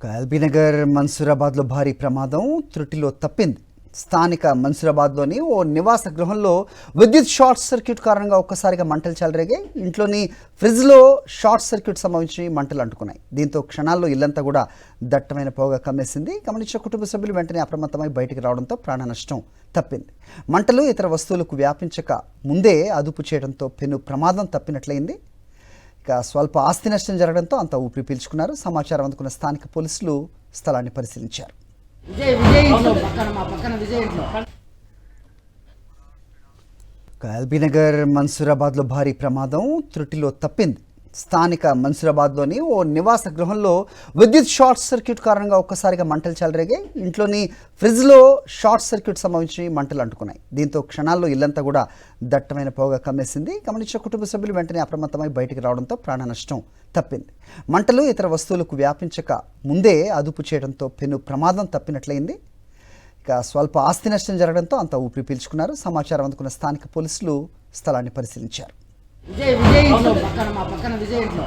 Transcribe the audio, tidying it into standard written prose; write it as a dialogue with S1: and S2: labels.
S1: ఎల్బీనగర్ మన్సూరాబాద్లో భారీ ప్రమాదం త్రుటిలో తప్పింది. స్థానిక మన్సూరాబాద్లోని ఓ నివాస గృహంలో విద్యుత్ షార్ట్ సర్క్యూట్ కారణంగా ఒక్కసారిగా మంటలు చెలరేగాయి. ఇంట్లోని ఫ్రిడ్జ్లో షార్ట్ సర్క్యూట్ సంభవించి మంటలు అంటుకున్నాయి. దీంతో క్షణాల్లో ఇల్లంతా కూడా దట్టమైన పొగ కమ్మేసింది. గమనించిన కుటుంబ సభ్యులు వెంటనే అప్రమత్తమై బయటికి రావడంతో ప్రాణ నష్టం తప్పింది. మంటలు ఇతర వస్తువులకు వ్యాపించక ముందే అదుపు చేయడంతో పెను ప్రమాదం తప్పినట్లయింది. స్వల్ప ఆస్తి నష్టం జరగడంతో అంతా ఊపిరి పీల్చుకున్నారు. సమాచారం అందుకున్న స్థానిక పోలీసులు స్థలాన్ని పరిశీలించారు. ఎల్బీనగర్ మన్సూరాబాద్లో భారీ ప్రమాదం త్రుటిలో తప్పింది. స్థానిక మన్సూరాబాద్లోని ఓ నివాస గృహంలో విద్యుత్ షార్ట్ సర్క్యూట్ కారణంగా ఒక్కసారిగా మంటలు చెలరేగాయి. ఇంట్లోని ఫ్రిడ్జ్లో షార్ట్ సర్క్యూట్ సంభవించి మంటలు అంటుకున్నాయి. దీంతో క్షణాల్లో ఇల్లంతా కూడా దట్టమైన పొగ కమ్మేసింది. గమనించిన కుటుంబ సభ్యులు వెంటనే అప్రమత్తమై బయటికి రావడంతో ప్రాణ నష్టం తప్పింది. మంటలు ఇతర వస్తువులకు వ్యాపించక ముందే అదుపు చేయడంతో పెను ప్రమాదం తప్పినట్లయింది. స్వల్ప ఆస్తి నష్టం జరగడంతో అంతా ఊపిరి పీల్చుకున్నారు. సమాచారం అందుకున్న స్థానిక పోలీసులు స్థలాన్ని పరిశీలించారు.
S2: విజయ్ విజయ్ ఇంట్లో పక్కన మా పక్కన విజయ్ ఇంట్లో